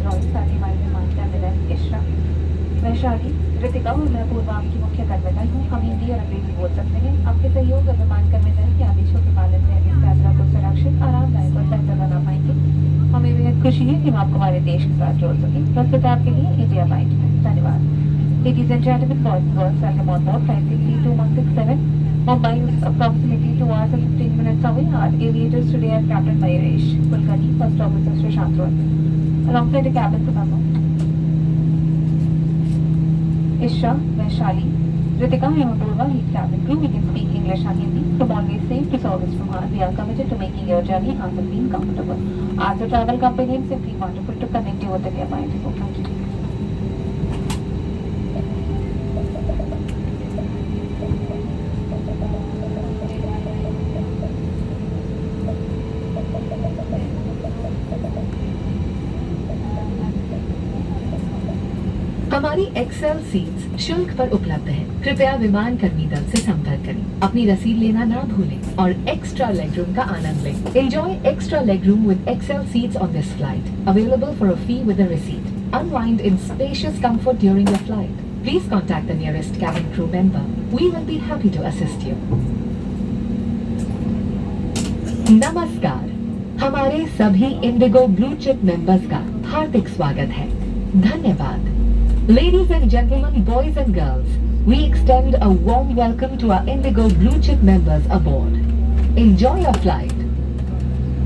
Employees, साथ ही हमारे मेहमान कैबिनेट इशरा, वैशाली, रितिका और मैं पूर्व आपकी मुख्य कर्मचारी हूँ। हम हिंदी और अंग्रेजी बोल सकते हैं। आपके सहयोग और मेहमान कर्मचारी के आदेशों के पालन से हम इस यात्रा को सुरक्षित, आरामदायक और बेहतर बना पाएंगे। हमें बेहद खुशी है कि हम आपको हमारे देश के साथ जोड़ सकें। प्रस्तुत है आपके लिए इंडिया बाइट। धन्यवाद। Ladies and gentlemen, boys and girls, welcome on board Flight 62167. Mumbai is approximately 2 hours and 15 minutes away. Our aviators today are Captain Mayuresh Kulkarni, First Officer Srishant Roy. Alongside the cabin crew member Ishra, Vaishali, Ritika and Apurva, lead cabin crew. We can speak English and Hindi. From always safe to service from heart, we are committed to making your journey humble and comfortable. As a travel company, it's simply wonderful to connect you with the nearby people. Thank you. हमारी Excel seats शुल्क पर उपलब्ध है। कृपया विमान कर्मी दल से संपर्क करें। अपनी रसीद लेना ना भूलें और एक्स्ट्रा लेग रूम का आनंद लें। Enjoy extra leg room with XL seats on this flight, available for a fee with a receipt. Unwind in spacious comfort during your flight. Please contact the nearest cabin crew member. We will be happy to assist you. नमस्कार, हमारे सभी Indigo blue chip members का हार्दिक स्वागत है। धन्यवाद। Ladies and gentlemen, boys and girls, we extend a warm welcome to our Indigo Blue Chip members aboard. Enjoy your flight.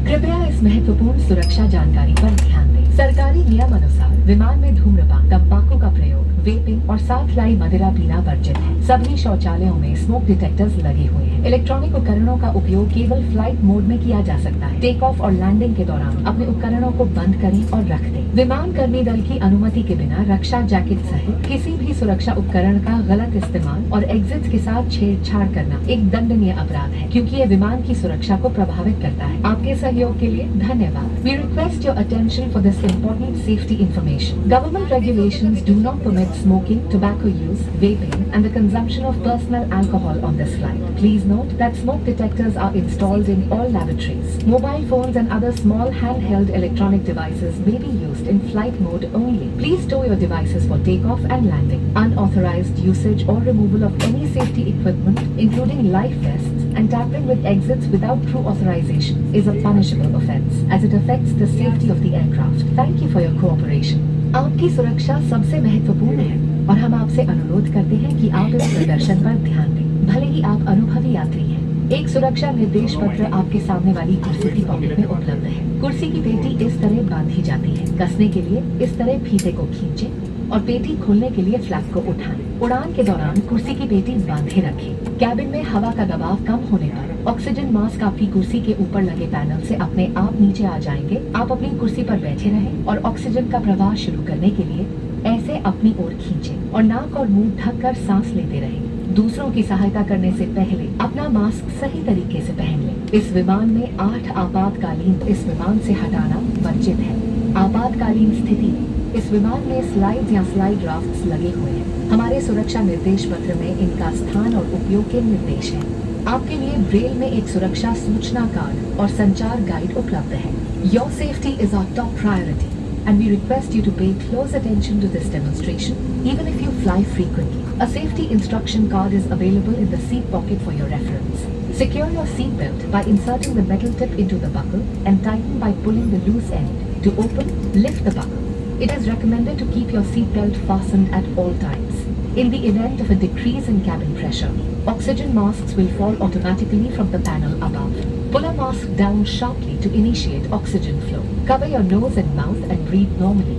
कृपया इस महत्वपूर्ण सुरक्षा जानकारी पर ध्यान दें। सरकारी नियम अनुसार विमान में धूम्रपान, तंबाकू का प्रयोग, वेपिंग और साथ लाई मदिरा पीना वर्जित है। सभी शौचालयों में स्मोक डिटेक्टर्स लगे हुए हैं। इलेक्ट्रॉनिक उपकरणों का उपयोग केवल फ्लाइट मोड में किया जा सकता है। टेक ऑफ और लैंडिंग के दौरान अपने उपकरणों को बंद करें और रख दें। विमान कर्मी दल की अनुमति के बिना रक्षा जैकेट सहित किसी भी सुरक्षा उपकरण का गलत इस्तेमाल और एग्जिट के साथ छेड़छाड़ करना एक दंडनीय अपराध है, क्योंकि ये विमान की सुरक्षा को प्रभावित करता है। आपके सहयोग के लिए धन्यवाद। We request your attention for this important safety information. Government regulations do not permit smoking, tobacco use, vaping, and the consumption of personal alcohol on this flight. Please note that smoke detectors are installed in all lavatories. Mobile phones and other small handheld electronic devices may be used in flight mode only. Please stow your devices for takeoff and landing. Unauthorized usage or removal of any safety equipment, including life vests, and tampering with exits without true authorization is a punishable offense, as it affects the safety of the aircraft. Thank you for your cooperation. आपकी सुरक्षा सबसे महत्वपूर्ण है और हम आपसे अनुरोध करते हैं कि आप इस प्रदर्शन पर ध्यान दें, भले ही आप अनुभवी यात्री हैं। एक सुरक्षा निर्देश पत्र आपके सामने वाली कुर्सी की पॉकेट में उपलब्ध है। कुर्सी की पेटी इस तरह बांधी जाती है। कसने के लिए इस तरह फीते को खींचें और पेटी खोलने के लिए फ्लैप को उठाएं। उड़ान के दौरान कुर्सी की पेटी बांधे रखें। कैबिन में हवा का दबाव कम होने पर ऑक्सीजन मास्क आपकी कुर्सी के ऊपर लगे पैनल से अपने आप नीचे आ जाएंगे। आप अपनी कुर्सी पर बैठे रहें और ऑक्सीजन का प्रवाह शुरू करने के लिए ऐसे अपनी ओर खींचें और नाक और मुंह ढककर सांस लेते रहें। दूसरों की सहायता करने से पहले अपना मास्क सही तरीके से पहन लें। इस विमान में 8 आपातकालीन इस विमान से हटाना वर्जित है। आपातकालीन स्थिति में इस विमान में स्लाइड्स या स्लाइड राफ्ट्स लगे हुए हैं। हमारे सुरक्षा निर्देश पत्र में इनका स्थान और उपयोग के निर्देश हैं। आपके लिए ब्रेल में एक सुरक्षा सूचना कार्ड और संचार गाइड उपलब्ध है। Your safety is our top priority, and we request you to pay close attention to this demonstration, even if you fly frequently. A safety instruction card is available in the seat pocket for your reference. Secure your seat belt by inserting the metal tip into the buckle and tighten by pulling the loose end. To open, lift the buckle. It is recommended to keep your seat belt fastened at all times. In the event of a decrease in cabin pressure, oxygen masks will fall automatically from the panel above. Pull a mask down sharply to initiate oxygen flow. Cover your nose and mouth and breathe normally.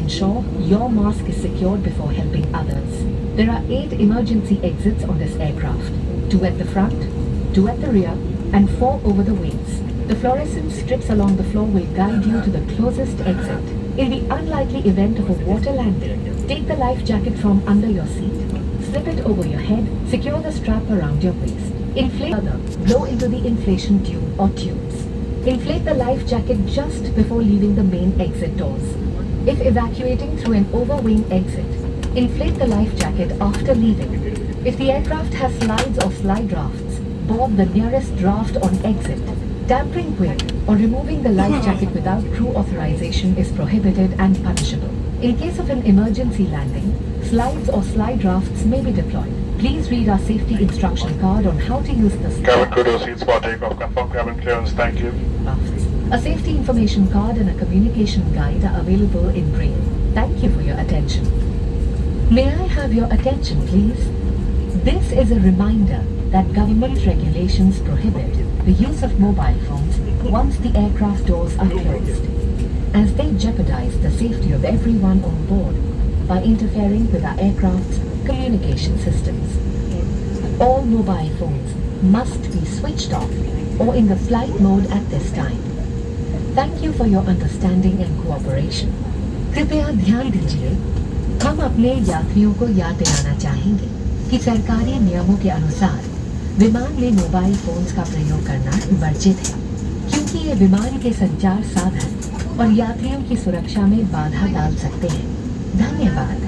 Ensure your mask is secured before helping others. There are 8 emergency exits on this aircraft. 2 at the front, 2 at the rear, and 4 over the wings. The fluorescent strips along the floor will guide you to the closest exit. In the unlikely event of a water landing, take the life jacket from under your seat, slip it over your head, secure the strap around your waist. Inflate further, blow into the inflation tube or tubes. Inflate the life jacket just before leaving the main exit doors. If evacuating through an overwing exit, inflate the life jacket after leaving. If the aircraft has slides or slide rafts, board the nearest draft on exit. Tampering with or removing the life jacket without crew authorization is prohibited and punishable. In case of an emergency landing, slides or slide rafts may be deployed. Please read our safety instruction card on how to use the Cabin crew to seats for takeoff. Confirm cabin clearance. Thank you. rafts. A safety information card and a communication guide are available in Braille. Thank you for your attention. May I have your attention, please? This is a reminder that government regulations prohibit the use of mobile phones once the aircraft doors are closed, as they jeopardize the safety of everyone on board by interfering with our aircraft's communication systems. All mobile phones must be switched off or in the flight mode at this time. Thank you for your understanding and cooperation. कृपया ध्यान दीजिए, हम अपने यात्रियों को याद दिलाना चाहेंगे कि सरकारी नियमों के अनुसार विमान में मोबाइल फोन्स का प्रयोग करना वर्जित है, क्योंकि ये विमान के संचार साधन और यात्रियों की सुरक्षा में बाधा डाल सकते हैं। धन्यवाद।